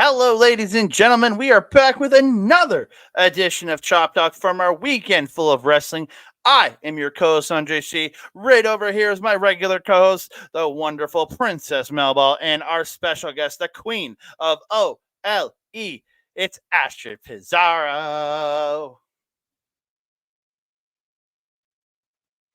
Hello, ladies and gentlemen. We are back with another edition of Chop Talk from our weekend full of wrestling. I am your co-host, Andre C. Right over here is my regular co-host, the wonderful Princess Melball, and our special guest, the Queen of OLE. It's Astrid Pizarro.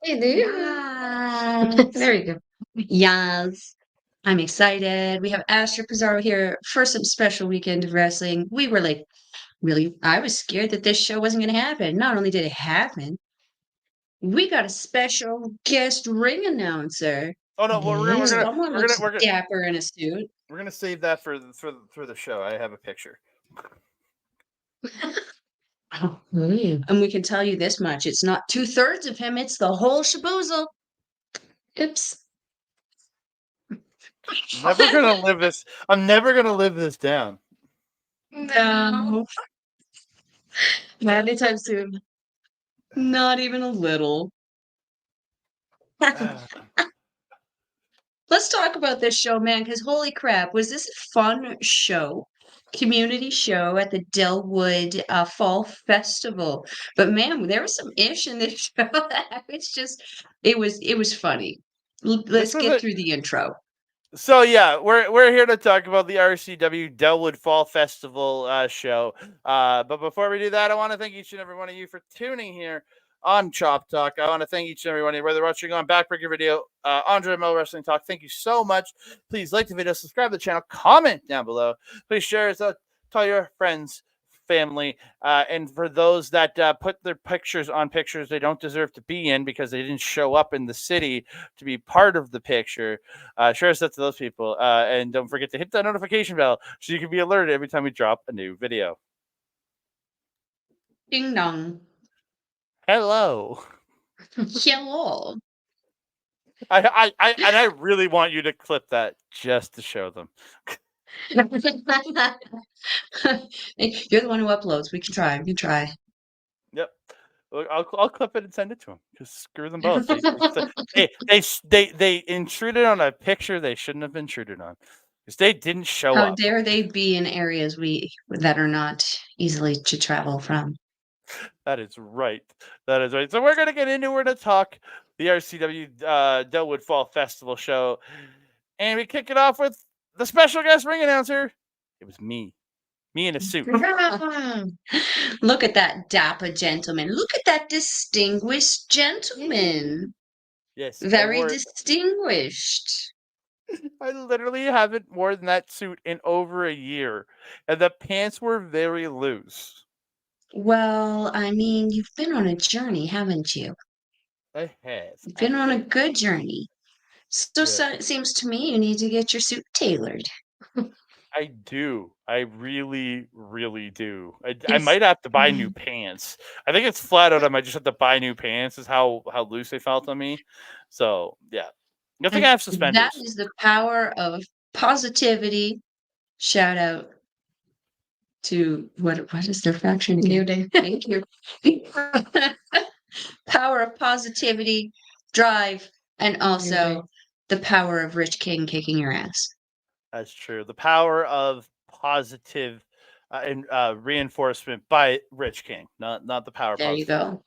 Hey there. There you go. Yes. I'm excited. We have Astrid Pizarro here for some special weekend of wrestling. We were like, really, I was scared that this show wasn't going to happen. Not only did it happen, we got a special guest ring announcer. Oh no, Someone looks dapper in a suit. We're gonna save that for the show. I have a picture. And we can tell you this much: it's not 2/3 of him; it's the whole shaboozle. Oops. Never gonna live this. I'm never gonna live this down. No. Not anytime soon. Not even a little. Let's talk about this show, man, because holy crap, was this a fun show? Community show at the Delwood Fall Festival. But man, there was some ish in this show. It was funny. Let's get through the intro. So yeah, we're here to talk about the RCW Delwood Fall Festival show. But before we do that, I want to thank each and every one of you for tuning here on Chop Talk. I want to thank each and every one of you, whether watching on Backbreaker Video, Andre Mel Wrestling Talk. Thank you so much. Please like the video, subscribe to the channel, comment down below. Please share it to tell your friends, family, and for those that put their pictures on pictures they don't deserve to be in because they didn't show up in the city to be part of the picture, share that to those people, and don't forget to hit that notification bell so you can be alerted every time we drop a new video. Ding dong. Hello. Hello. I really want you to clip that just to show them. You're the one who uploads. We can try. Yep. I'll clip it and send it to them. Just screw them both. They intruded on a picture they shouldn't have intruded on because they didn't show up. How dare they be in areas that are not easily to travel from? That is right. So we're gonna get into. We're gonna talk the RCW Delwood Fall Festival show, and we kick it off with the special guest ring announcer. It was me in a suit. Look at that dapper gentleman. Look at that distinguished gentleman. Yes, very distinguished. I literally haven't worn that suit in over a year, and the pants were very loose. Well, I mean, you've been on a journey, haven't you? I have. You've been on a good journey. So it seems to me you need to get your suit tailored. I do. I really, really do. I might have to buy new pants. I think it's flat out. I might just have to buy new pants. Is how loose they felt on me. So yeah, I think I have suspenders. That is the power of positivity. Shout out to what is their faction? New Day. Thank you. Power of positivity, drive, and also the power of Rich King kicking your ass. That's true. The power of positive and reinforcement by Rich King, not the power. There you go.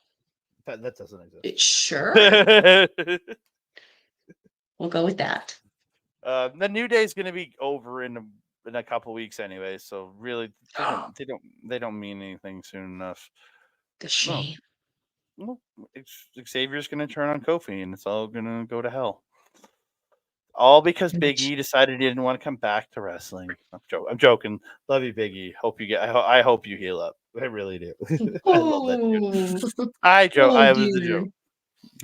That doesn't exist. Sure. We'll go with that. The New Day is going to be over in a couple weeks anyway, so really they don't mean anything soon enough. The shame. Well, Xavier's going to turn on Kofi, and it's all going to go to hell. All because Big E decided he didn't want to come back to wrestling. I'm joking. Love you, Big E. I hope you heal up. I really do. I love that dude. I joke. I was a joke.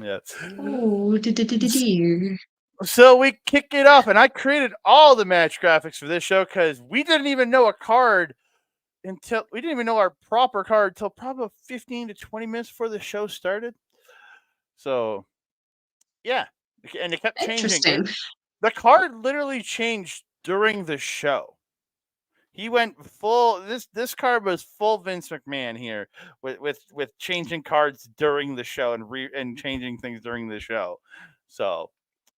Yeah. Oh, dear. So we kick it off, and I created all the match graphics for this show because we didn't even know our proper card until probably 15 to 20 minutes before the show started. So, yeah, and it kept changing. The card literally changed during the show. He went full. This card was full Vince McMahon here with changing cards during the show and changing things during the show. So,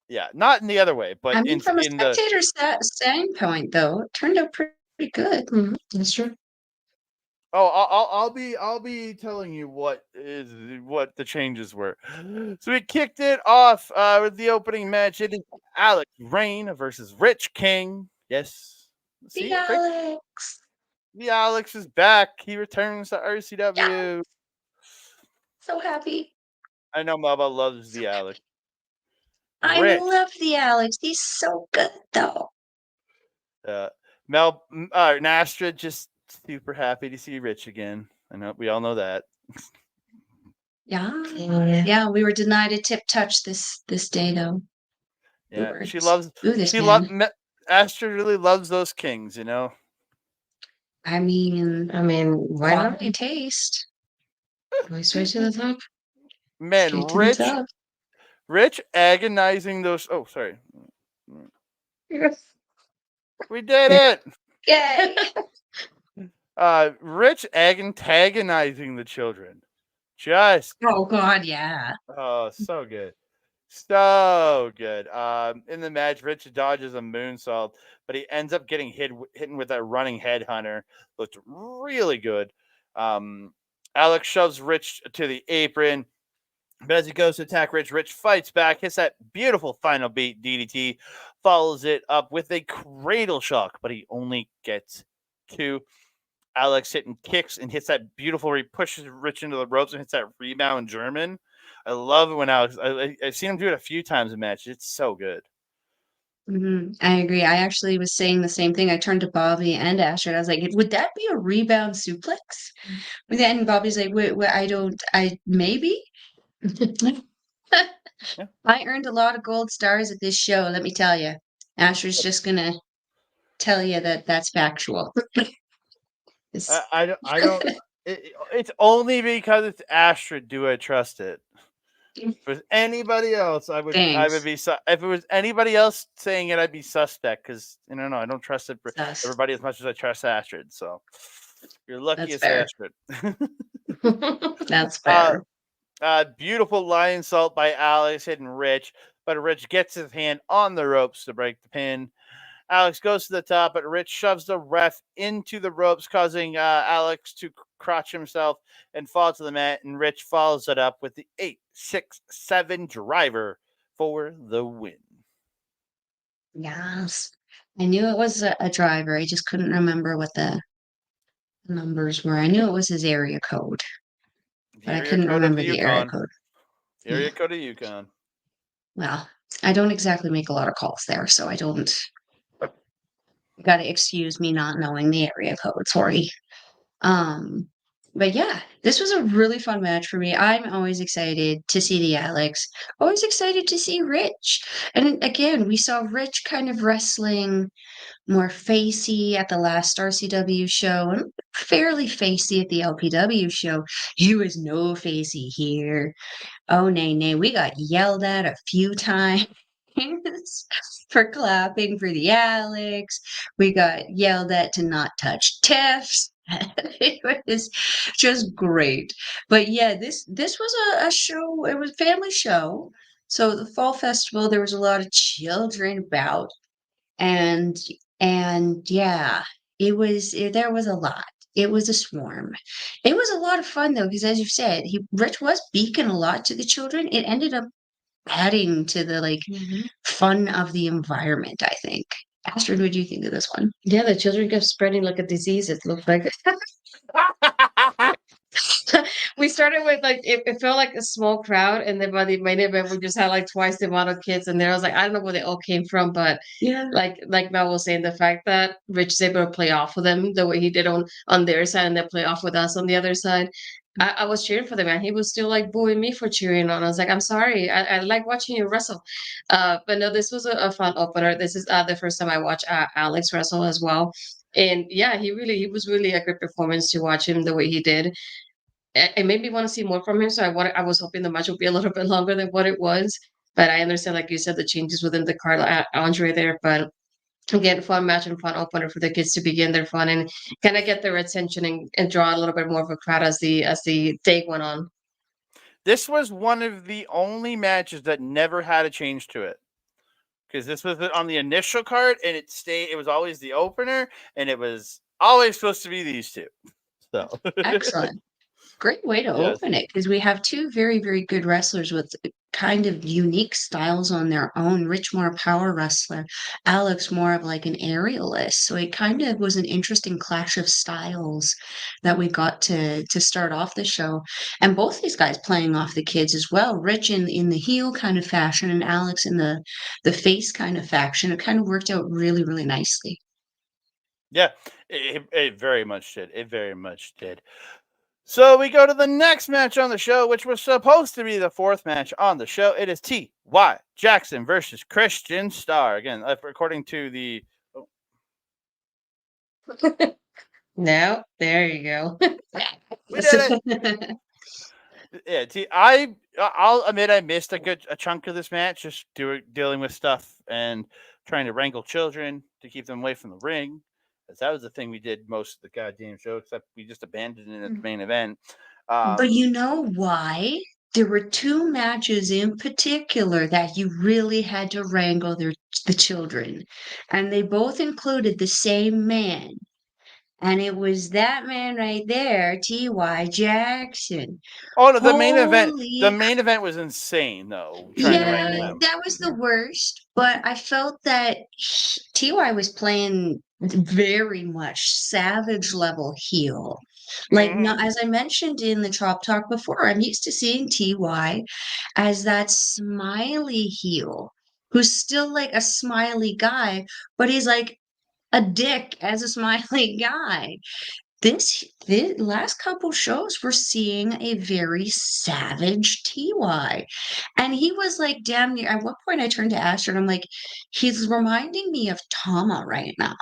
yeah, not in the other way, but from a spectator standpoint, though, it turned out pretty Pretty good. That's true. Oh, I'll be telling you what the changes were. So we kicked it off with the opening match. It is Alix Reign versus Rich King. Yes, The see, Alix. the Alix is back. He returns to Yeah, RCW. so happy. I know Melball loves the Alix. I Rich, love the Alix. He's so good, though. uh, and Astrid just super happy to see Rich again. I know we all know that. Yeah. Yeah, we were denied a tip touch this day, though. We Yeah, weren't. Ooh, this she man. Astrid really loves those kings. You know. I mean, Why not? quality taste. Going straight to the top. Man, Straight to the top. Rich agonizing those. Oh, sorry. Yes. We did it. Yay! Rich antagonizing the children. Just Oh God, yeah. so good. So good. In the match, Rich dodges a moonsault, but he ends up getting hit with that running headhunter. Looked really good. Alix shoves Rich to the apron. But as he goes to attack Rich, Rich fights back, hits that beautiful final beat DDT, follows it up with a cradle shock, but he only gets 2. Alix hitting kicks and hits that beautiful where he pushes Rich into the ropes and hits that rebound German. I love it when Alix. I've seen him do it a few times in matches. It's so good. I agree. I actually was saying the same thing. I turned to Bobby and Astrid. I was like, "Would that be a rebound suplex?" But then Bobby's like, "Wait, I don't. I maybe." Yeah. I earned a lot of gold stars at this show. Let me tell you. Astrid's just gonna tell you that that's factual. It's- I don't. It's only because it's Astrid do I trust it. If it was anybody else, I would Thanks. be. If it was anybody else saying it, I'd be suspect because I don't trust it for Sus. everybody as much as I trust Astrid. So you're lucky That's it's fair. Astrid. That's fair. Beautiful lion salt by Alix hitting Rich, but Rich gets his hand on the ropes to break the pin. Alix goes to the top, but Rich shoves the ref into the ropes, causing Alix to crotch himself and fall to the mat. And Rich follows it up with the 8-6-7 driver for the win. Yes. I knew it was a driver. I just couldn't remember what the numbers were. I knew it was his area code, but I couldn't remember the area code. Area code of Yukon. Well, I don't exactly make a lot of calls there, so I don't. You got to excuse me not knowing the area code. Sorry. Um, but yeah, this was a really fun match for me. I'm always excited to see the Alix. Always excited to see Rich. And again, we saw Rich kind of wrestling more facey at the last RCW show and fairly facey at the LPW show. He was no facey here. Oh, nay. We got yelled at a few times for clapping for the Alix. We got yelled at to not touch Tiffs. It was just great. But yeah, this was a show. It was a family show. So the fall festival, there was a lot of children about, and yeah, there was a lot. It was a swarm. It was a lot of fun though, because as you said, Rich was beacon a lot to the children. It ended up adding to the fun of the environment, I think. Astrid, what do you think of this one? Yeah, the children kept spreading like a disease. It looked like we started with it felt like a small crowd, and then by the main event we just had like twice the amount of kids in there. I was like, I don't know where they all came from, but Yeah. like Mel was saying, the fact that Rich is able to play off with them the way he did on their side, and they play off with us on the other side. I was cheering for the man. He was still like booing me for cheering on. I was like, I'm sorry. I like watching you wrestle. But no, this was a fun opener. This is the first time I watched Alix wrestle as well. And yeah, he was really a great performance to watch him the way he did. It made me want to see more from him. So I was hoping the match would be a little bit longer than what it was. But I understand, like you said, the changes within the card, Andre there. But again, fun match and fun opener for the kids to begin their fun and kind of get their attention and draw a little bit more of a crowd as the day went on. This was one of the only matches that never had a change to it. because this was on the initial card, and it was always the opener, and it was always supposed to be these two. So Excellent. Great way to Yes. open it, because we have two very, very good wrestlers with kind of unique styles on their own. Rich, more a power wrestler. Alix, more of like an aerialist. So it kind of was an interesting clash of styles that we got to start off the show. And both these guys playing off the kids as well. Rich in the heel kind of fashion, and Alix in the face kind of faction. It kind of worked out really, really nicely. Yeah, it very much did. It very much did. So we go to the next match on the show, which was supposed to be the fourth match on the show. It is T.Y. Jackson versus Christian Starr. Again, according to the... No, there you go. We did it! Yeah, I'll admit I missed a chunk of this match, just dealing with stuff and trying to wrangle children to keep them away from the ring. Because that was the thing we did most of the goddamn show, except we just abandoned it at the main event. But you know why? There were two matches in particular that you really had to wrangle the children, and they both included the same man. And it was that man right there, T.Y. Jackson. Oh no, the main event was insane though. Trying to wrangle Yeah, them. that was the worst, but I felt that T.Y. was playing very much savage level heel. Like, no, as I mentioned in the Chop Talk before, I'm used to seeing T.Y. as that smiley heel who's still like a smiley guy, but he's like a dick as a smiley guy. The last couple shows, we're seeing a very savage TY. And he was like damn near, at one point I turned to Astrid, I'm like, he's reminding me of Tama right now.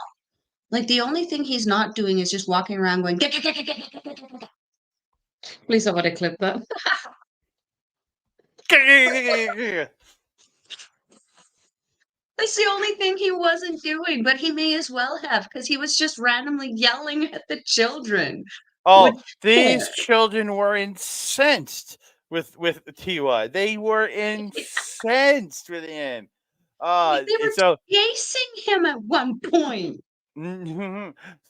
Like the only thing he's not doing is just walking around going, "Get, get, get, get, get, get, get, get, get." Please somebody clip that. That's the only thing he wasn't doing, but he may as well have, because he was just randomly yelling at the children. Oh, Which, these children were incensed with TY. They were incensed with him. they were So chasing him at one point.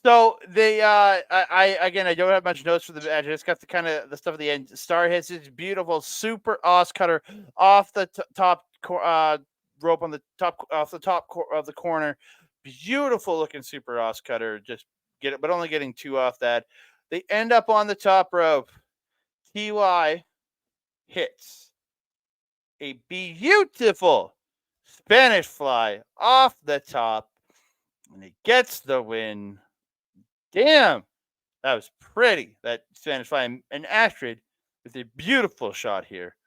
so they I again, I don't have much notes for the match. I just got the kind of the stuff at the end. Starr hits his beautiful super os cutter off the top rope on the top off the top of the corner. Beautiful looking super os cutter. Just get it, but only getting two off that. They end up on the top rope. TY hits a beautiful Spanish fly off the top, and he gets the win. Damn, that was pretty, that Spanish fly. And Astrid with a beautiful shot here.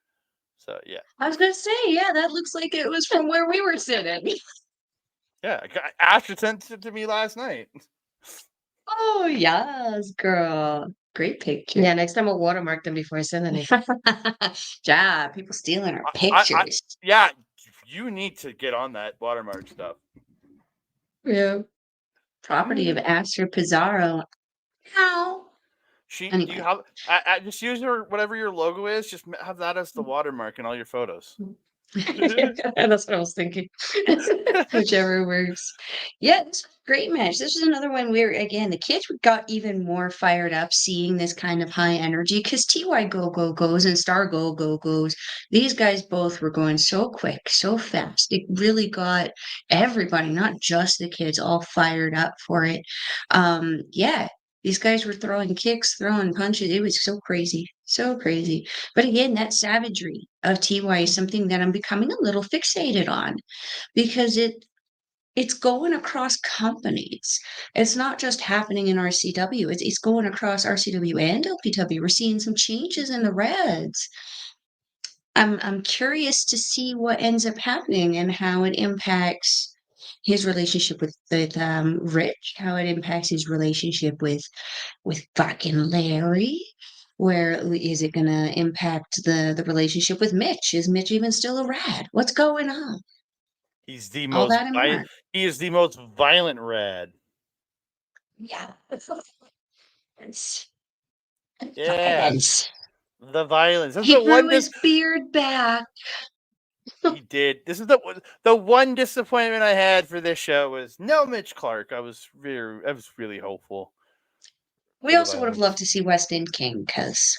So, yeah. I was gonna say, yeah, that looks like it was from where we were sitting. Yeah, Astrid sent it to me last night. Oh, yes, girl. Great picture. Yeah, next time I'll watermark them before I send any. Yeah, people stealing our I- pictures. Yeah, you need to get on that watermark stuff. Yeah. Property of Astrid Pizarro. Ow. Do Anyway. you have just use whatever your logo is, just have that as the watermark in all your photos. That's what I was thinking. Whichever works. Yeah, this was a great match. This was another one where, again, the kids got even more fired up seeing this kind of high energy because TY go goes and Starr go goes. These guys both were going so quick, so fast. It really got everybody, not just the kids, all fired up for it. Yeah, these guys were throwing kicks, throwing punches. It was so crazy, so crazy. But again, that savagery of TY is something that I'm becoming a little fixated on because it's going across companies. It's not just happening in RCW. It's going across RCW and LPW. We're seeing some changes in the Radz. I'm curious to see what ends up happening and how it impacts his relationship with Rich, how it impacts his relationship with fucking Larry. Where is it going to impact the relationship with Mitch? Is Mitch even still a rad? What's going on? He's the All most that and more. he is the most violent Rad. Yeah. Yeah. Violence. The violence. That's He the one grew his beard back. He did. This is the one disappointment I had for this show was no Mitch Clark. I was really hopeful. We also would have loved to see West End King because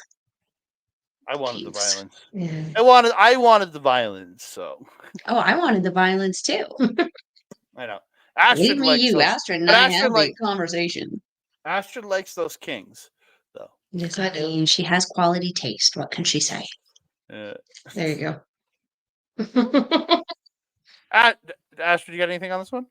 I wanted the violence. Yeah. I wanted the violence. So. Oh, I wanted the violence too. I know. Leave me, you. Astrid and I have a conversation. Astrid likes those kings, though. Yes, I do. She has quality taste. What can she say? There you go. Astrid, you got anything on this one?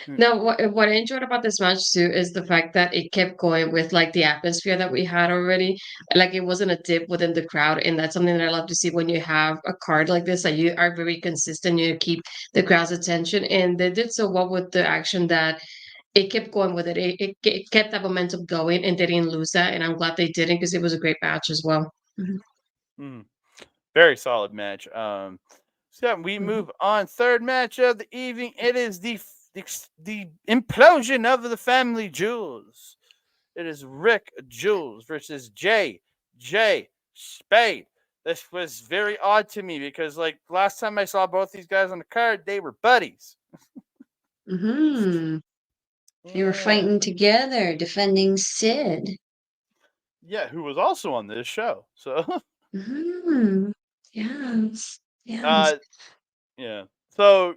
No, what I enjoyed about this match too is the fact that it kept going with like the atmosphere that we had already. Like it wasn't a dip within the crowd, and that's something that I love to see when you have a card like this that you are very consistent. You keep the crowd's attention, and they did so well with the action that it kept going with it. It kept that momentum going, and they didn't lose that. And I'm glad they didn't because it was a great match as well. Very solid match. So yeah, we move on. Third match of the evening. It is the implosion of the family Jules. It is Rick Jules versus J Spade. This was very odd to me because like last time I saw both these guys on the card, they were buddies. They were fighting together, defending Syd. Yeah, who was also on this show. So Yes. Yeah. So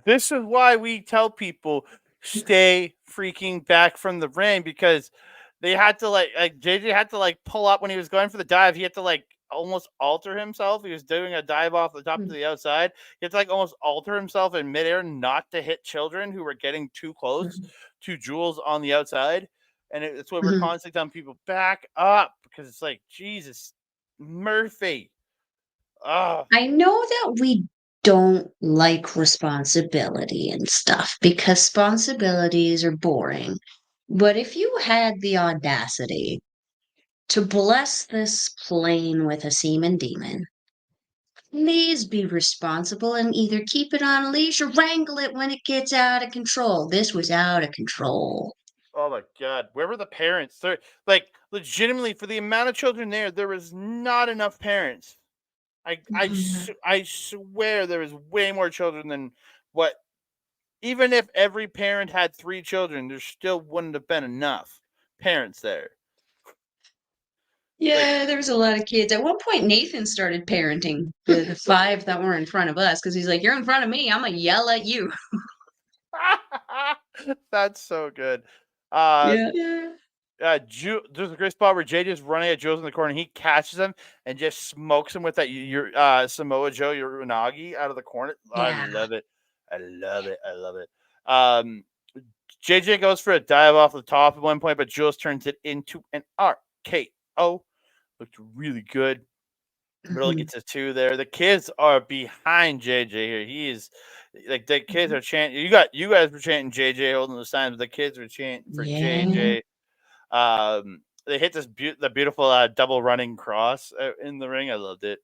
this is why we tell people stay freaking back from the ring because they had to like JJ had to like pull up when he was going for the dive. He had to like almost alter himself. He was doing a dive off the top to the outside. He had to like almost alter himself in midair not to hit children who were getting too close to Jules on the outside. And it's why we're constantly telling people back up because it's like Jesus Murphy. I know that we don't like responsibility and stuff because responsibilities are boring. But if you had the audacity to bless this plane with a semen demon, please be responsible and either keep it on a leash or wrangle it when it gets out of control. This was out of control. Oh my God, where were the parents? They're like legitimately for the amount of children there was not enough parents. I swear there was way more children than what. Even if every parent had 3 children, there still wouldn't have been enough parents there. Yeah, there was a lot of kids. At one point, Nathan started parenting the 5 that were in front of us because he's like, "You're in front of me. I'm gonna yell at you." That's so good. Yeah. There's a great spot where Jay just running at Joe's in the corner. And he catches him and just smokes him with that Samoa Joe Uranagi out of the corner. Yeah. I love it. I love it. JJ goes for a dive off the top at one point, but Jules turns it into an RKO. Looked really good. Really gets a 2 there. The kids are behind JJ here. He is like the kids are chanting. You guys were chanting JJ holding the signs, but the kids were chanting for JJ. They hit the beautiful double running cross in the ring. I loved it.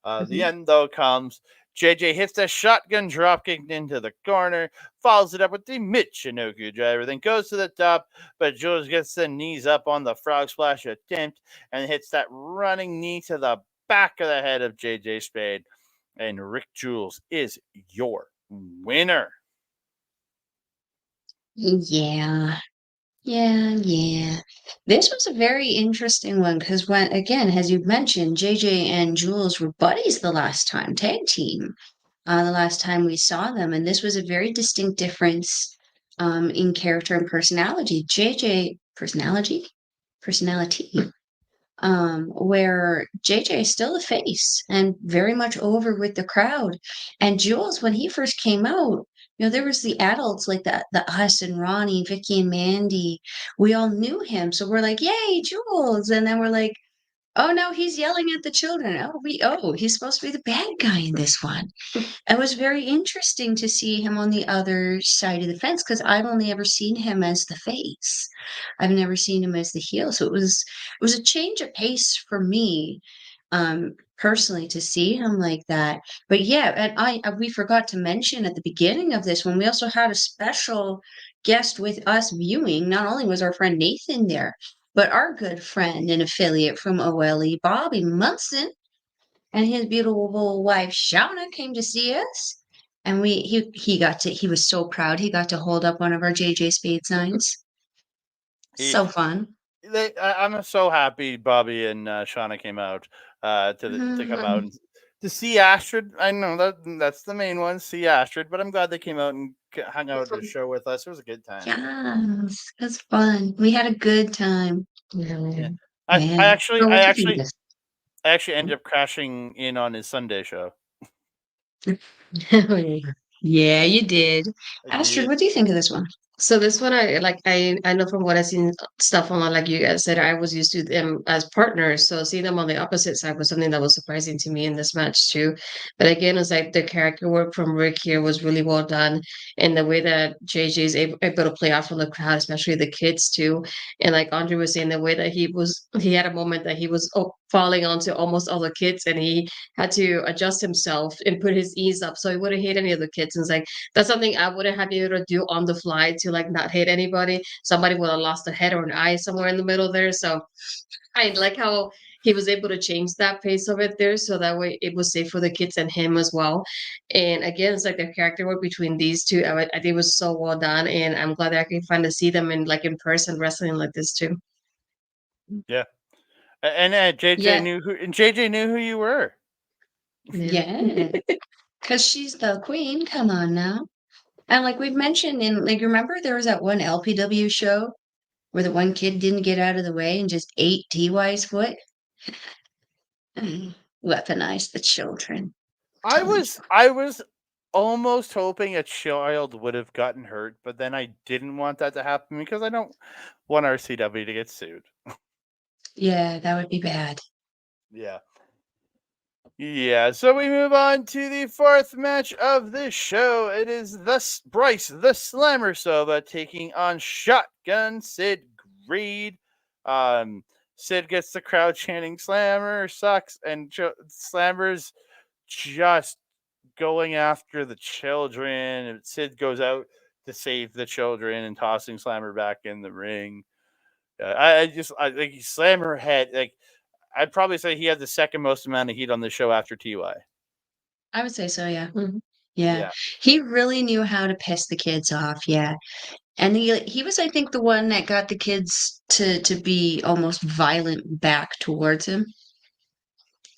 The end though comes. JJ hits the shotgun dropkick into the corner, follows it up with the Michinoku driver, then goes to the top, but Jules gets the knees up on the frog splash attempt and hits that running knee to the back of the head of JJ Spade. And Rick Jules is your winner. Yeah. This was a very interesting one because when, again, as you mentioned, JJ and Jules were buddies the last time, tag team, the last time we saw them. And this was a very distinct difference in character and personality. JJ, personality, where JJ is still the face and very much over with the crowd. And Jules, when he first came out, there was the adults like the us and Ronnie, Vicky and Mandy. We all knew him. So we're like, yay, Jules. And then we're like, oh no, he's yelling at the children. He's supposed to be the bad guy in this one. It was very interesting to see him on the other side of the fence because I've only ever seen him as the face. I've never seen him as the heel. So it was a change of pace for me, personally, to see him like that. But yeah, and we forgot to mention at the beginning of this one, we also had a special guest with us viewing. Not only was our friend Nathan there, but our good friend and affiliate from OLE, Bobby Munson. and his beautiful wife Shauna came to see us. And he was so proud he got to hold up one of our JJ Spade signs. He, So fun. I'm so happy Bobby and Shauna came out to come out Mhm. and to see Astrid. I know that's the main one, see Astrid, but I'm glad they came out and hung out at the show with us. It was a good time. Yes, it was fun. We had a good time. Yeah, Yeah. So I what'd you think of actually ended up crashing in on his Sunday show. this? Yeah, you did. I Astrid, did. what do you think of this one? So this one, I know from what I've seen stuff online, like you guys said, I was used to them as partners. So seeing them on the opposite side was something that was surprising to me in this match too. But again, it's like the character work from Rick here was really well done, and the way that JJ is able to play off from the crowd, especially the kids too. And like Andre was saying, the way that he had a moment that he was falling onto almost all the kids, and he had to adjust himself and put his ease up so he wouldn't hit any of the kids. And it's like that's something I wouldn't have been able to do on the fly to like not hit anybody. Somebody would have lost a head or an eye somewhere in the middle there. So I like how he was able to change that pace of it there, so that way it was safe for the kids and him as well. And again, it's like the character work between these two. I think it was so well done, and I'm glad that I can finally see them in person wrestling like this too. Yeah, and Yeah, JJ knew who you were. yeah. Because she's the queen. Come on now. And like we've mentioned in like remember there was that one LPW show where the one kid didn't get out of the way and just ate TY's foot? Weaponize the children. I was almost hoping a child would have gotten hurt, but then I didn't want that to happen because I don't want RCW to get sued. Yeah, that would be bad. Yeah. Yeah, so we move on to the fourth match of this show. It is Bryce, the Slammer Sova, taking on Shotgun Syd Greed. Syd gets the crowd chanting "Slammer sucks," and Slammer's just going after the children. And Syd goes out to save the children and tossing Slammer back in the ring. I think Slammer had like I'd probably say he had the second most amount of heat on the show after TY. I would say so, yeah. Yeah. Yeah. He really knew how to piss the kids off, yeah. And he was, I think, the one that got the kids to be almost violent back towards him. Oh,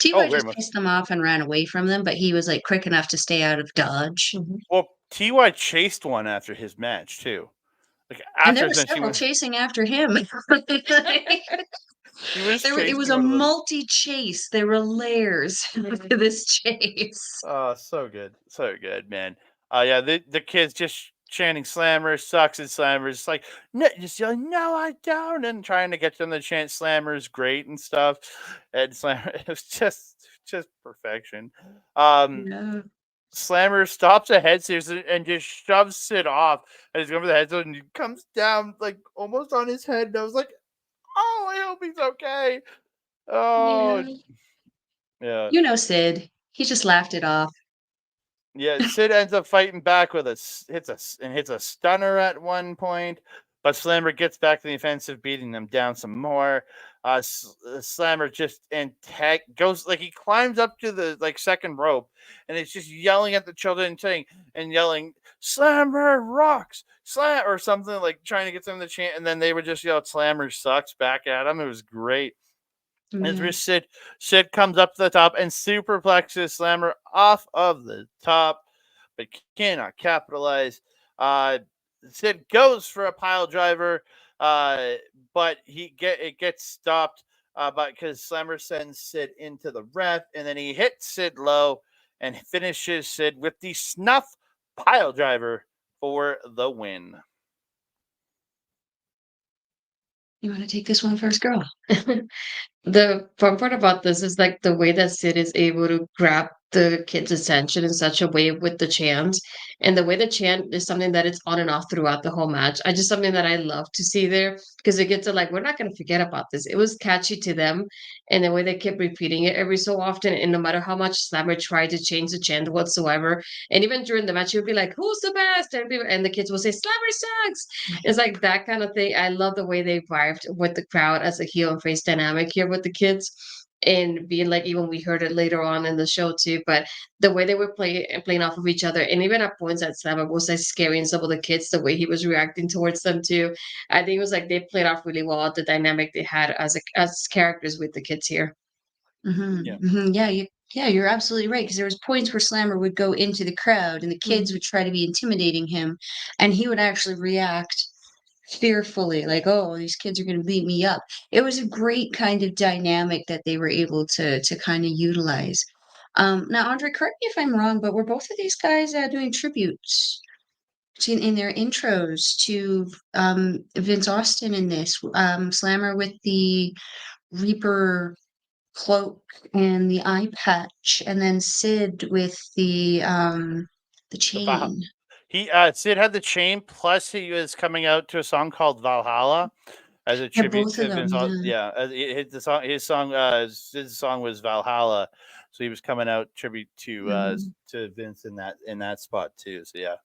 TY very just much. pissed them off and ran away from them, but he was like quick enough to stay out of dodge. Well, TY chased one after his match too. Like And there after were since several chasing after him. he was It was chasing a one of them. multi-chase. There were layers to this chase. Oh, so good, man. Yeah, the kids just chanting "Slammer sucks" and Slammer's like no, just yelling "No, I don't," and trying to get them to chant "Slammer's great" and stuff. And Slammer, it was just perfection. Yeah. Slammer stops a head scissors and just shoves it off. And he's going for the head scissors and he comes down like almost on his head. And I was like, oh, I hope he's okay. Oh, Yeah. yeah. You know Sid. He just laughed it off. Yeah, Syd ends up fighting back with hits a stunner at one point, but Slammer gets back to the offensive, beating them down some more. Slammer just goes like he climbs up to the like second rope, and it's just yelling at the children and yelling "Slammer rocks, Slam" or something like trying to get them to chant, and then they would just yell "Slammer sucks" back at him. It was great. As Yeah. Syd comes up to the top and superplexes Slammer off of the top, but cannot capitalize. Uh, Syd goes for a pile driver, but it gets stopped because Slammer sends Syd into the ref, and then he hits Syd low and finishes Syd with the snuff pile driver for the win. You want to take this one first, girl? The fun part about this is like the way that Sid is able to grab the kids' attention in such a way with the chant. And the way the chant is something that it's on and off throughout the whole match. I just something that I love to see there because it gets to like, we're not going to forget about this. It was catchy to them. And the way they kept repeating it every so often. And no matter how much Slammer tried to change the chant whatsoever. And even during the match, he would be like, who's the best? And the kids will say, Slammer sucks. It's like that kind of thing. I love the way they vibed with the crowd as a heel and face dynamic here with the kids. and being like, even we heard it later on in the show too, but the way they were playing off of each other, and even at points that Slammer was like scaring some of the kids, the way he was reacting towards them too. I think it was like they played off really well the dynamic they had as characters with the kids here. Yeah, you're absolutely right. Because there was points where Slammer would go into the crowd, and the kids would try to be intimidating him, and he would actually react fearfully, like, "Oh, these kids are going to beat me up." It was a great kind of dynamic that they were able to kind of utilize. Now, Andre, correct me if I'm wrong, but were both of these guys doing tributes in their intros to Vince Austin in this? Slammer with the Reaper cloak and the eye patch, and then Syd with the chain. Syd had the chain, plus he was coming out to a song called Valhalla as a Yeah, tribute both of to them. Vince. Yeah. Syd's song was Valhalla, so he was coming out tribute to Vince in that spot too. So yeah.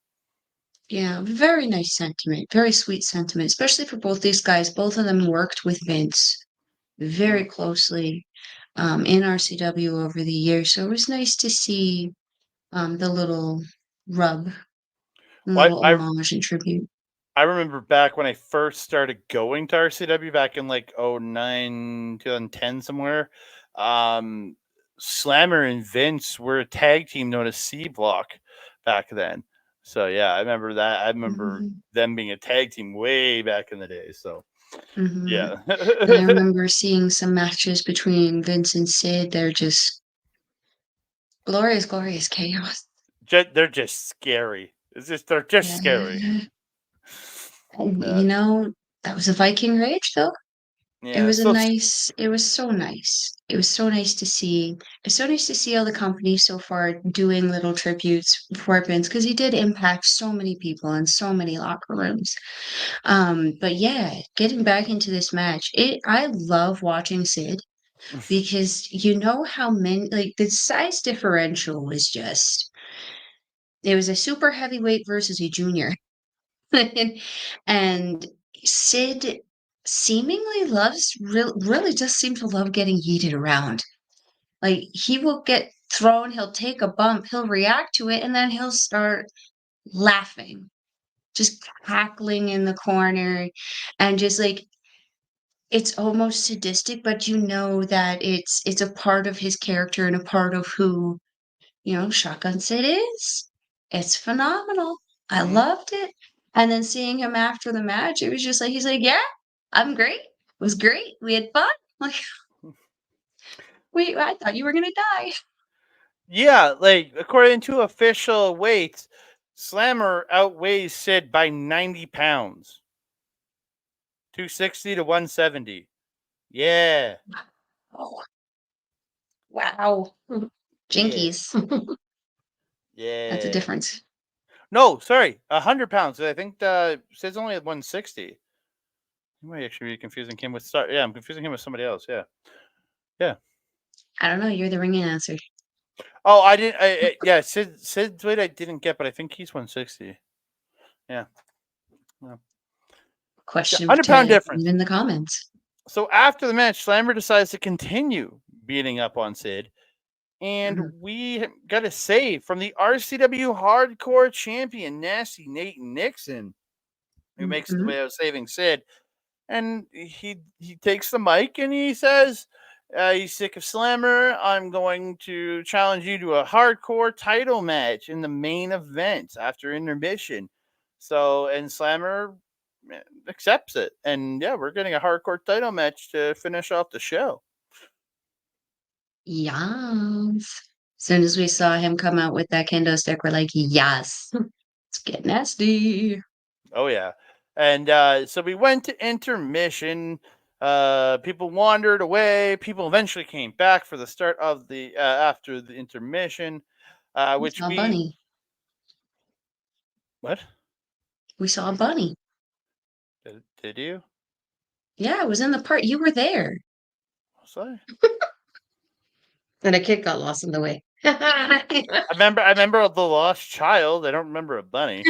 Yeah, very nice sentiment, very sweet sentiment, especially for both these guys. Both of them worked with Vince very closely in RCW over the years, so it was nice to see the little rub, Well, little homage and tribute. I remember back when I first started going to RCW back in like 09, 2010 somewhere. Slammer and Vince were a tag team known as C Block back then. So yeah, I remember that. I remember them being a tag team way back in the day. So yeah. And I remember seeing some matches between Vince and Syd. They're just glorious, glorious chaos. They're just scary. They're just scary. You know, that was a Viking Rage, though. It Yeah. was it was so nice. It was so nice to see. It's so nice to see all the companies so far doing little tributes for Vince, because he did impact so many people in so many locker rooms. But yeah, getting back into this match, I love watching Syd because you know how many, like, the size differential was just, it was a super heavyweight versus a junior. And Syd seemingly really just seems to love getting yeeted around. Like, he will get thrown, he'll take a bump, he'll react to it, and then he'll start laughing, just cackling in the corner, and just like, it's almost sadistic, but you know that it's a part of his character and a part of who, Shotgun Sid is. It's phenomenal. I loved it. And then seeing him after the match, it was just like, he's like, "Yeah, I'm great. It was great. We had fun." Like, wait, I thought you were gonna die. Yeah, like according to official weights, Slammer outweighs Syd by 90 pounds. 260 to 170. Yeah. Oh, wow. Jinkies. Yeah. That's a difference. No, sorry, 100 pounds. I think Syd's only at 160. You might actually be confusing him with Starr. Yeah, I'm confusing him with somebody else. Yeah. Yeah. I don't know. You're the ringing answer. Oh, I didn't. Yeah, Syd's weight I didn't get, but I think he's 160. Yeah. Question 100-pound difference. in the comments. So after the match, Slammer decides to continue beating up on Syd. And we got a save from the RCW Hardcore Champion, Nasty Nate Nixon, who makes the way of saving Syd. And he takes the mic and he says, he's sick of Slammer. I'm going to challenge you to a hardcore title match in the main event after intermission. So, and Slammer accepts it. And yeah, we're getting a hardcore title match to finish off the show. Yes. As soon as we saw him come out with that kendo stick, we're like, yes, let's get nasty. Oh, yeah. And so we went to intermission. People wandered away. People eventually came back for the start of the after the intermission, We saw a bunny. What? We saw a bunny. Did you? Yeah, it was in the part. You were there. Sorry. And a kid got lost in the way. I remember the lost child. I don't remember a bunny.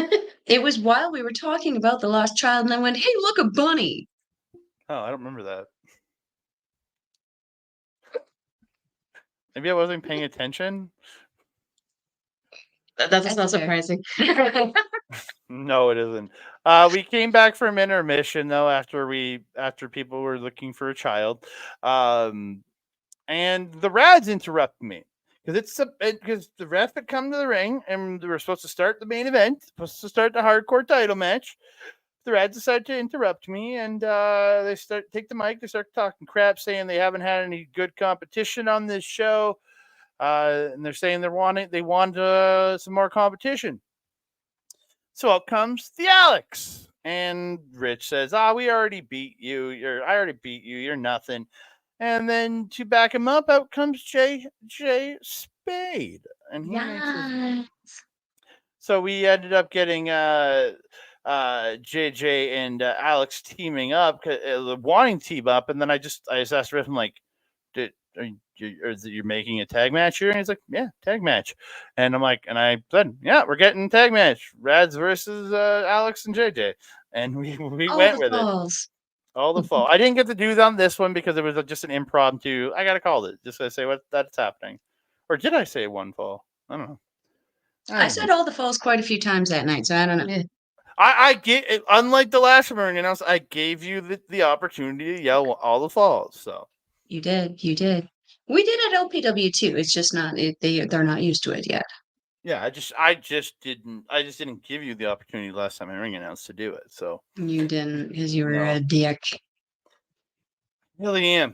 It was while we were talking about the lost child, and I went, "Hey, look, a bunny." Oh, I don't remember that. Maybe I wasn't paying attention. That's not surprising. No, it isn't. We came back from intermission though after people were looking for a child, and the Radz interrupt me because the ref had come to the ring and they were supposed to start the main event, supposed to start the hardcore title match. The Radz decided to interrupt me and they take the mic. They start talking crap, saying they haven't had any good competition on this show, and they're saying they want some more competition. So out comes the Alix. And Rich says, we already beat you. I already beat you. You're nothing. And then to back him up, out comes J Spade. And he makes his... So we ended up getting JJ and Alix teaming up, wanting to team up. And then I just asked Rich, I'm like, you're making a tag match here? And he's like, yeah, tag match. And I'm like, and I said, yeah, we're getting a tag match. Radz versus Alix and JJ. And we went with it. All the fall. I didn't get to do it on this one because it was just an impromptu. I got to call it just to say that's happening. Or did I say one fall? I don't know. I said all the falls quite a few times that night, so I don't know. I get, unlike the last one, I gave you the opportunity to yell all the falls. So you did. We did at LPW too. It's just not they're not used to it yet. Yeah, I just didn't give you the opportunity last time I ring announced to do it. So you didn't because you were a dick. I really am.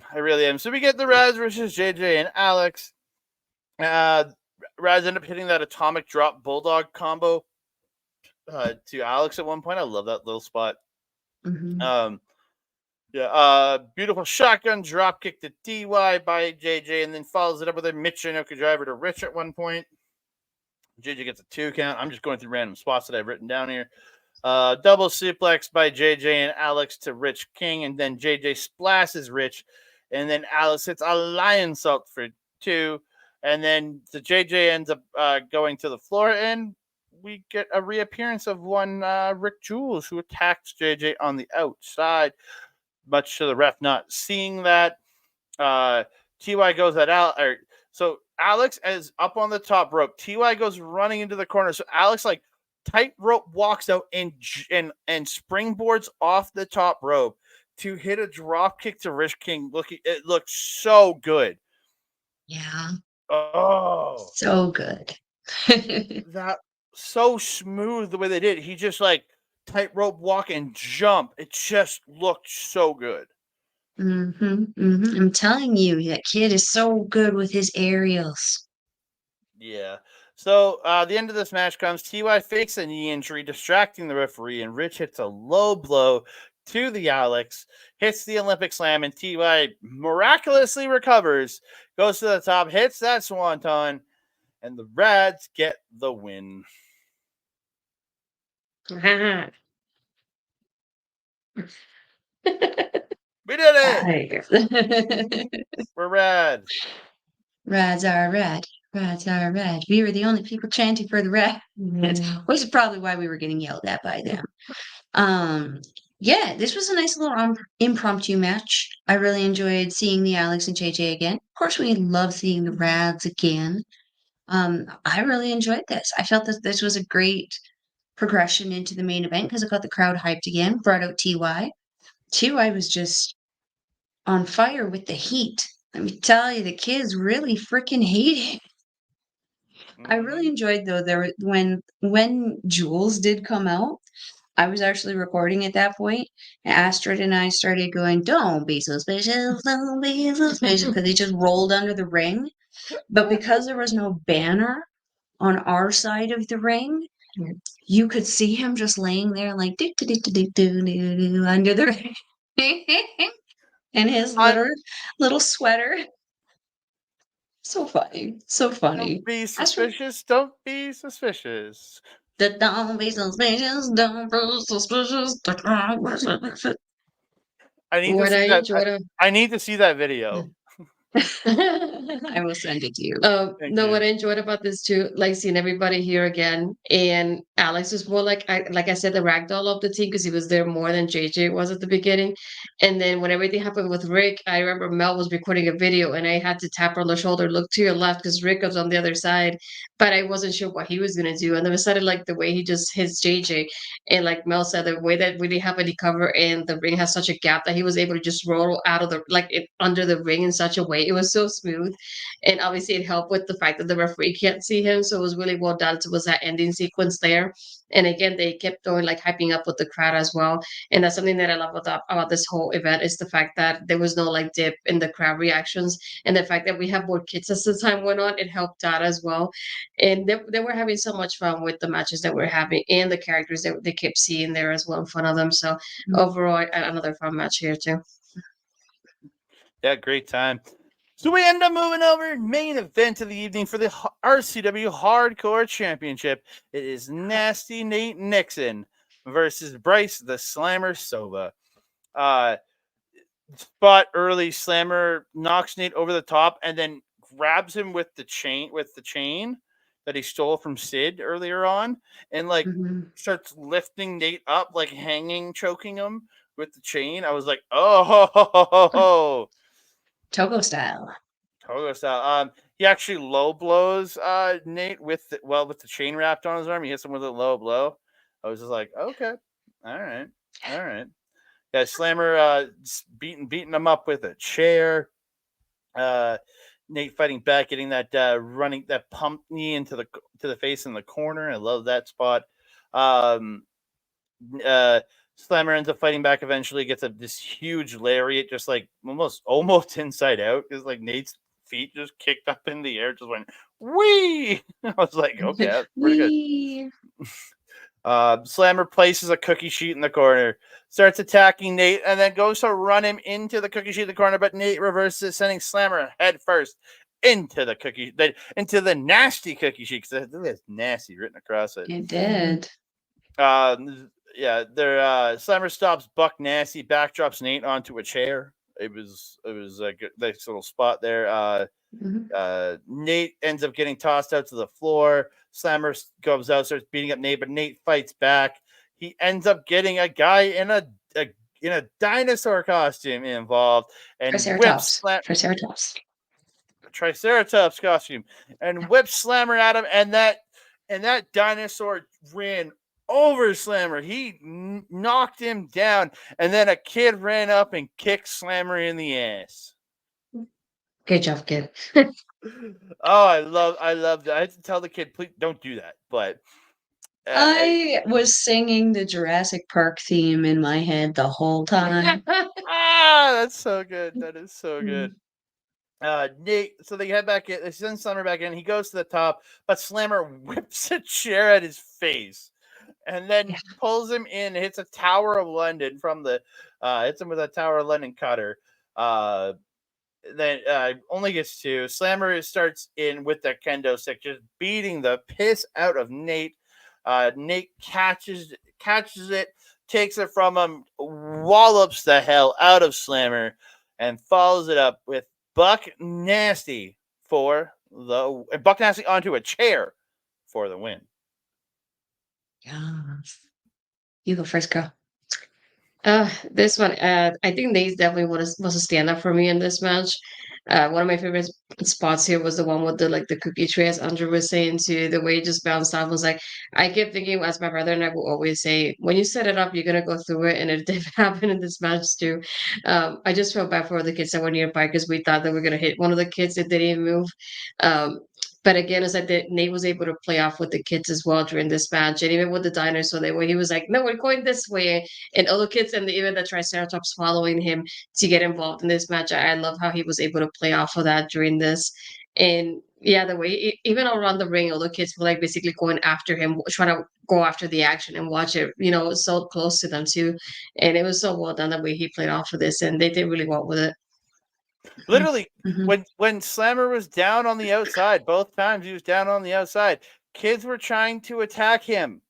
So we get the Radz versus JJ and Alix. Radz ended up hitting that atomic drop bulldog combo to Alix at one point. I love that little spot. Mm-hmm. Beautiful shotgun drop kick to DY by JJ, and then follows it up with a Michinoku driver to Rich at one point. JJ gets a 2 count. I'm just going through random spots that I've written down here. Double suplex by JJ and Alix to Rich King, and then JJ splashes Rich, and then Alix hits a lion salt for 2, and then the JJ ends up going to the floor, and we get a reappearance of one Rick Jules, who attacks JJ on the outside, much to the ref not seeing that. TY goes at so Alix is up on the top rope. TY goes running into the corner. So Alix tightrope walks out and springboards off the top rope to hit a drop kick to Rich King. It looked so good. Yeah. Oh, so good. That so smooth the way they did. He just tightrope walk and jump. It just looked so good. I'm telling you, that kid is so good with his aerials. Yeah. So the end of this match comes. TY fakes a knee injury, distracting the referee, and Rich hits a low blow to the Alix, hits the Olympic slam, and TY miraculously recovers, goes to the top, hits that swanton, and the Radz get the win. We did it! We're rad. Radz are rad. Radz are rad. We were the only people chanting for the Radz, which is probably why we were getting yelled at by them. Yeah, this was a nice little impromptu match. I really enjoyed seeing the Alix and JJ again. Of course, we love seeing the Radz again. I really enjoyed this. I felt that this was a great progression into the main event because it got the crowd hyped again, brought out TY. TY was just on fire with the heat. Let me tell you, the kids really freaking hate it. I really enjoyed though when Jules did come out. I was actually recording at that point, and Astrid and I started going, "Don't be suspicious, don't be suspicious," because he just rolled under the ring. But because there was no banner on our side of the ring, you could see him just laying there like do do do do do do under the ring in his little sweater. So funny. Don't be suspicious. Don't be suspicious. Don't be suspicious. Don't be suspicious. I need to see that video. I will send it to you. Thank No, you. what I enjoyed about this too, like seeing everybody here again, and Alex was more like I said, the ragdoll of the team because he was there more than JJ was at the beginning. And then when everything happened with Rick, I remember Mel was recording a video, and I had to tap her on the shoulder, look to your left because Rick was on the other side, but I wasn't sure what he was gonna do. And then I decided like the way he just hits JJ, and like Mel said, the way that we didn't have any cover and the ring has such a gap that he was able to just roll out of the like it under the ring in such a way. It was so smooth. And obviously, it helped with the fact that the referee can't see him. So it was really well done. So it was that ending sequence there. And again, they kept going, like hyping up with the crowd as well. And that's something that I love about this whole event is the fact that there was no like dip in the crowd reactions. And the fact that we have more kids as the time went on, it helped out as well. And they were having so much fun with the matches that we're having and the characters that they kept seeing there as well in front of them. So overall, another fun match here too. Yeah, great time. So we end up moving over main event of the evening for the RCW Hardcore Championship. It is Nasty Nate Nixon versus Bryce the Slammer Sova. Spot early, Slammer knocks Nate over the top and then grabs him with the chain that he stole from Syd earlier on, and like starts lifting Nate up, like hanging, choking him with the chain. I was like, oh. Togo style. Togo style. He actually low blows Nate with the chain wrapped on his arm. He hits him with a low blow. I was just like, okay, all right. Yeah, Slammer beating him up with a chair. Nate fighting back, getting that running that pump knee into the face in the corner. I love that spot. Slammer ends up fighting back eventually, gets this huge lariat, just like almost inside out, because like Nate's feet just kicked up in the air, just went wee. I was like, okay, that's pretty good. Slammer places a cookie sheet in the corner, starts attacking Nate, and then goes to run him into the cookie sheet in the corner, but Nate reverses it, sending Slammer head first into the nasty cookie sheet, because there's nasty written across it. It did. Yeah, Slammer stops Buck Nasty, backdrops Nate onto a chair. It was a good, nice little spot there. Nate ends up getting tossed out to the floor. Slammer goes out, starts beating up Nate, but Nate fights back. He ends up getting a guy in a dinosaur costume involved and whips Triceratops costume and whips Slammer at him, and that dinosaur ran over Slammer. He knocked him down, and then a kid ran up and kicked Slammer in the ass. Good job, kid. Oh, I love that. I had to tell the kid, please don't do that. But I was singing the Jurassic Park theme in my head the whole time. That's so good. That is so good. Nate, so they head back in. They send Slammer back in. He goes to the top, but Slammer whips a chair at his face, and then pulls him in. Hits a Tower of London hits him with a Tower of London cutter. Then only gets two. Slammer starts in with the kendo stick, just beating the piss out of Nate. Nate catches it, takes it from him, wallops the hell out of Slammer, and follows it up with Buck Nasty onto a chair for the win. Yes. You go first, girl. This one, I think Nate's definitely was a stand up for me in this match. One of my favorite spots here was the one with the cookie tray, as Andrew was saying too. The way it just bounced off was like, I kept thinking, as my brother and I will always say, when you set it up, you're gonna go through it, and it did happen in this match too. I just felt bad for the kids that were nearby because we thought that we were gonna hit one of the kids that didn't move. But again, it's like Nate was able to play off with the kids as well during this match, and even with the dinosaur, where he was like, "No, we're going this way," and all the kids and even the Triceratops following him to get involved in this match. I love how he was able to play off of that during this, and yeah, the way even around the ring, all the kids were like basically going after him, trying to go after the action and watch it, so close to them too, and it was so well done the way he played off of this, and they did really well with it. Literally, when Slammer was down on the outside, both times he was down on the outside, kids were trying to attack him.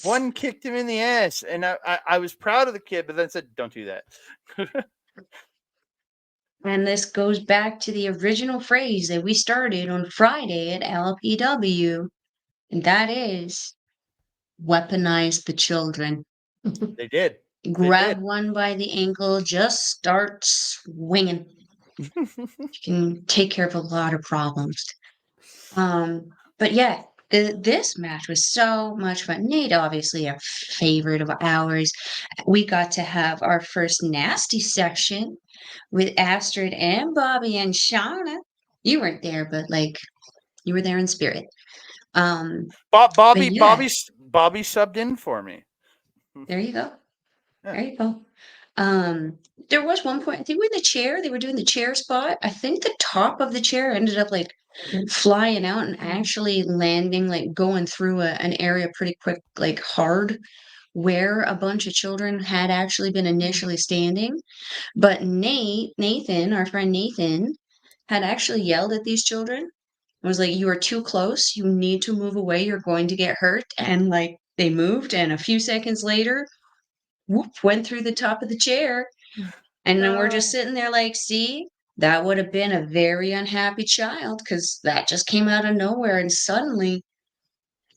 One kicked him in the ass, and I was proud of the kid, but then said, "Don't do that." And this goes back to the original phrase that we started on Friday at LPW, and that is weaponize the children. They did. Grab one by the ankle, just start swinging. You can take care of a lot of problems. But yeah, this match was so much fun. Nate, obviously a favorite of ours. We got to have our first nasty section with Astrid and Bobby and Shauna. You weren't there, but like you were there in spirit. Bobby yeah. Bobby subbed in for me. There you go. Yeah. There you go. There was one point, I think with the chair, they were doing the chair spot. I think the top of the chair ended up like flying out and actually landing, like going through an area pretty quick, like hard, where a bunch of children had actually been initially standing. But Nathan, our friend Nathan, had actually yelled at these children. It was like, you are too close. You need to move away. You're going to get hurt. And like they moved, and a few seconds later, whoop, went through the top of the chair. And then we're just sitting there like, see, that would have been a very unhappy child because that just came out of nowhere. And suddenly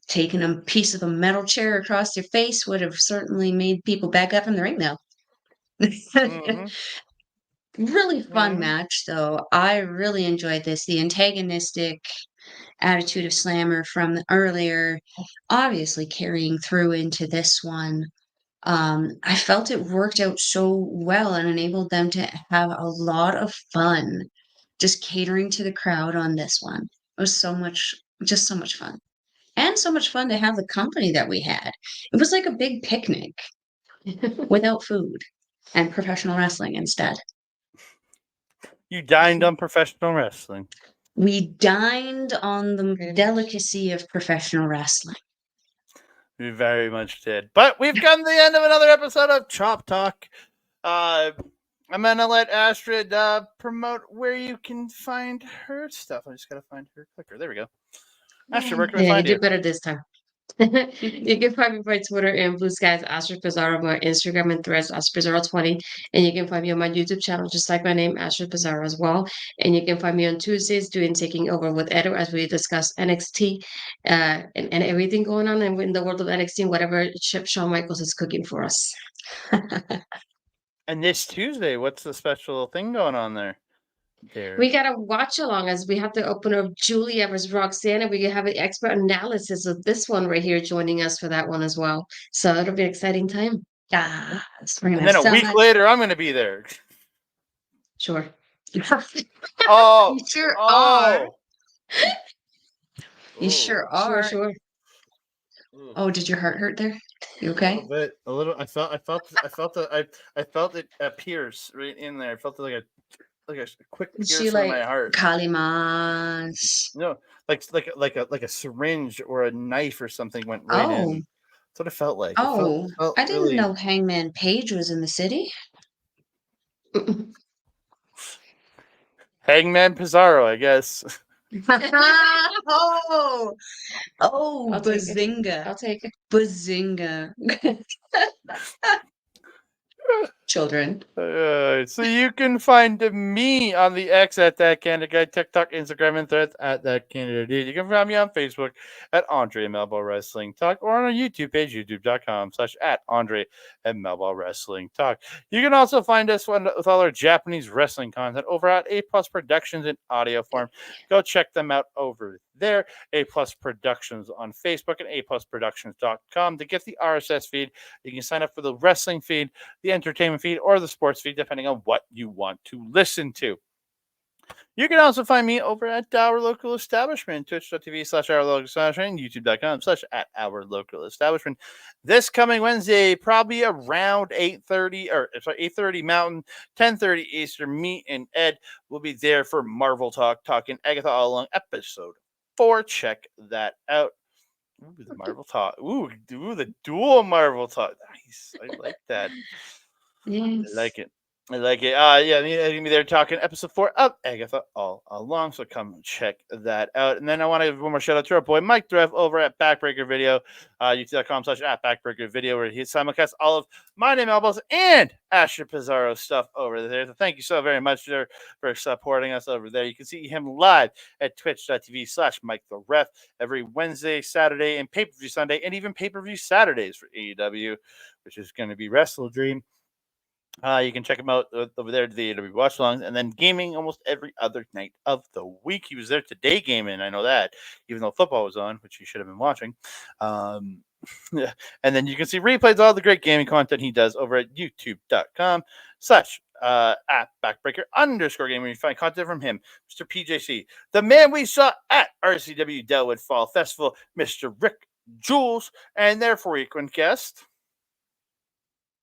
taking a piece of a metal chair across their face would have certainly made people back up in the ring now. Mm-hmm. Really fun match, though. I really enjoyed this. The antagonistic attitude of Slammer from earlier, obviously carrying through into this one. I felt it worked out so well and enabled them to have a lot of fun just catering to the crowd on this one. It was just so much fun. And so much fun to have the company that we had. It was like a big picnic without food and professional wrestling instead. You dined on professional wrestling. We dined on the delicacy of professional wrestling. We very much did. But we've come to the end of another episode of Chop Talk. I'm going to let Astrid promote where you can find her stuff. I just got to find her clicker. There we go. Astrid, where can we find you you? did better this time. You can find me by Twitter and Blue Skies, Astrid Pizarro, my Instagram and Threads, Astrid Pizarro 20. And you can find me on my YouTube channel, just like my name, Astrid Pizarro as well. And you can find me on Tuesdays doing Taking Over with Edo as we discuss NXT and everything going on in the world of NXT, whatever Chef Shawn Michaels is cooking for us. And this Tuesday, what's the special thing going on there? We got to watch along as we have the opener of Julia versus Roxanne, and we have an expert analysis of this one right here joining us for that one as well. So it'll be an exciting time. Yeah. And then a week later, I'm going to be there. Sure. Oh, you sure are. You Ooh. sure are. Sure. Oh, did your heart hurt there? You okay? A little bit. A little. I felt it pierce right in there. I felt it like a quick pierce in my heart. Kalimas. No, like a syringe or a knife or something went right in. That's what it felt like. Oh, it felt I didn't really... know Hangman Page was in the city. Hangman Pizarro, I guess. oh, bazinga. I'll take it. Bazinga. Children. So you can find me on the X at That Canada Guy, TikTok, Instagram, and Threads at That Canada Dude. You can find me on Facebook at Andre Melball Wrestling Talk or on our YouTube page, youtube.com/at Andre and Melball Wrestling Talk. You can also find us with all our Japanese wrestling content over at A Plus Productions in audio form. Go check them out over there. A Plus Productions on Facebook and aplusproductions.com to get the RSS feed. You can sign up for the wrestling feed, the entertainment feed, or the sports feed, depending on what you want to listen to. You can also find me over at Our Local Establishment, twitch.tv/Our Local Establishment, youtube.com/at Our Local Establishment. This coming Wednesday, probably around 8:30 Mountain, 10:30 Eastern, me and Ed will be there for Marvel Talk, talking Agatha All Along episode 4. Check that out. Ooh, the Marvel Talk. Ooh, the dual Marvel Talk. Nice. I like that. Yes. I like it. I like it. Yeah, I'm gonna be there talking episode 4 of Agatha all along. So come check that out. And then I want to give one more shout out to our boy Mike Drev over at Backbreaker Video, youtube.com/@Backbreaker Video, where he simulcasts all of my name albums and Astrid Pizarro stuff over there. So thank you so very much for supporting us over there. You can see him live at twitch.tv/Mike the Ref every Wednesday, Saturday, and pay-per-view Sunday, and even pay-per-view Saturdays for AEW, which is going to be Wrestle Dream. You can check him out over there at the AEW Watch Alongs, and then gaming almost every other night of the week. He was there today gaming, I know that, even though football was on, which you should have been watching. Yeah. And then you can see replays of all the great gaming content he does over at youtube.com/ at backbreaker_gaming, where you find content from him, Mr. PJC, the man we saw at RCW Delwood Fall Festival, Mr. Rick Jules, and their frequent guest,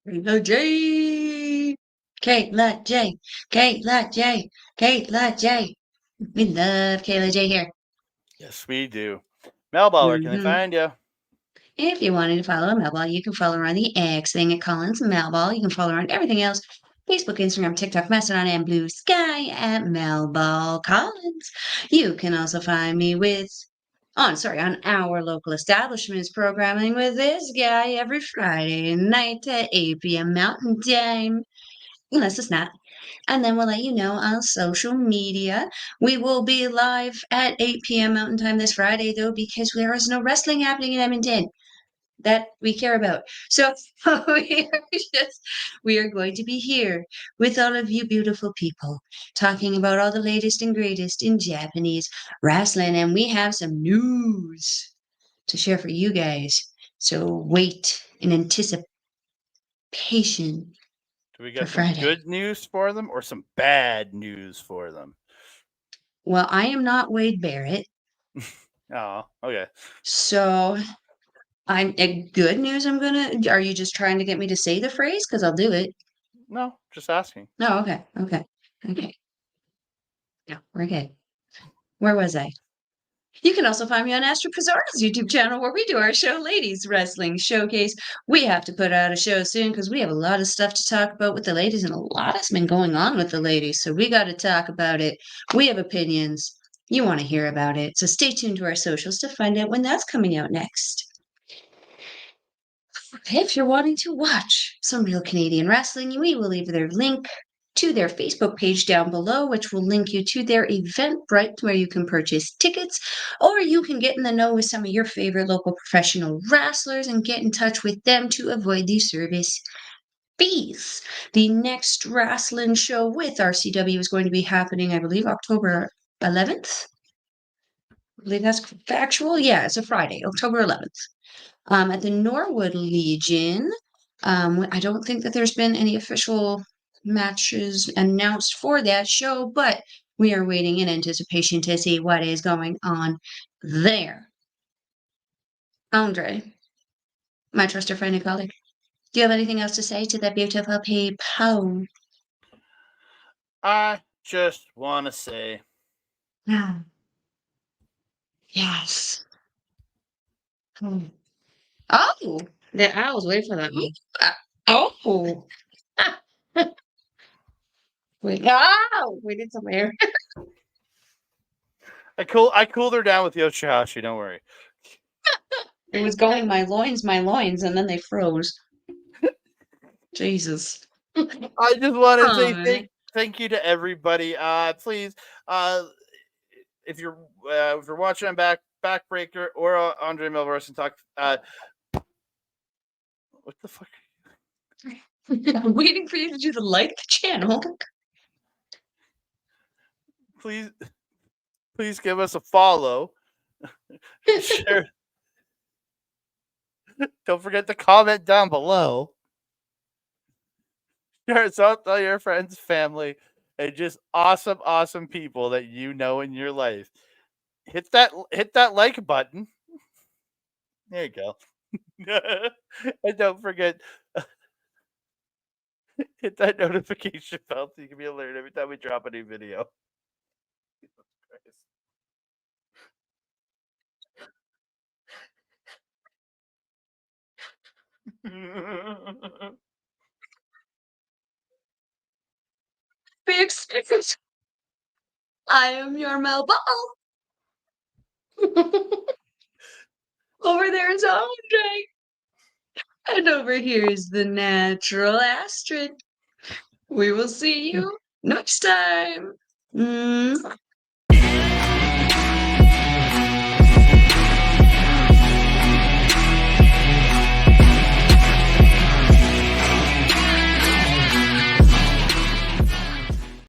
Kayla J. Kayla J. Kayla J. Kayla J. We love Kayla J here. Yes, we do. Melball, where can they find you? If you wanted to follow Melball, you can follow her on the X thing at Collins Melball. You can follow her on everything else. Facebook, Instagram, TikTok, Mastodon, and Blue Sky at Melball Collins. You can also find me on our local establishments programming with this guy every Friday night at 8 p.m. Mountain Time. Unless it's not. And then we'll let you know on social media. We will be live at 8 p.m. Mountain Time this Friday, though, because there is no wrestling happening in Edmonton that we care about. So we are going to be here with all of you beautiful people talking about all the latest and greatest in Japanese wrestling. And we have some news to share for you guys. So wait in anticipation. Do we got some Friday. good news for them or some bad news for them? Well, I am not Wade Barrett. Oh, okay. So good news. Are you just trying to get me to say the phrase? Because I'll do it. No, just asking. No, okay. No, we're good. Where was I? You can also find me on Astrid Pizarro's YouTube channel where we do our show, Ladies Wrestling Showcase. We have to put out a show soon because we have a lot of stuff to talk about with the ladies, and a lot has been going on with the ladies. So we got to talk about it. We have opinions. You want to hear about it. So stay tuned to our socials to find out when that's coming out next. If you're wanting to watch some real Canadian wrestling, we will leave their link to their Facebook page down below, which will link you to their Eventbrite where you can purchase tickets, or you can get in the know with some of your favorite local professional wrestlers and get in touch with them to avoid the service fees. The next wrestling show with RCW is going to be happening, I believe, October 11th. I believe that's factual. Yeah, it's a Friday, October 11th. At the Norwood Legion. I don't think that there's been any official matches announced for that show, but we are waiting in anticipation to see what is going on there. Andre, my trusted friend and colleague, do you have anything else to say to the beautiful people? I just want to say, yes. Oh, Yeah, I was waiting for that one. oh. We did some air. I cooled her down with Yoshihashi. Don't worry. It was going my loins, and then they froze. Jesus. I just want to say thank you to everybody. Please, if you're watching on Backbreaker or Andre Melball and Talk, what the fuck? I'm waiting for you to do the like the channel. Please give us a follow. Share. Don't forget to comment down below. Share us out to all your friends, family, and just awesome people that you know in your life. Hit that like button. There you go. And don't forget, hit that notification bell so you can be alerted every time we drop a new video. be expected. I am your Melball. Over there is Andre. And over here is the natural Astrid. We will see you next time.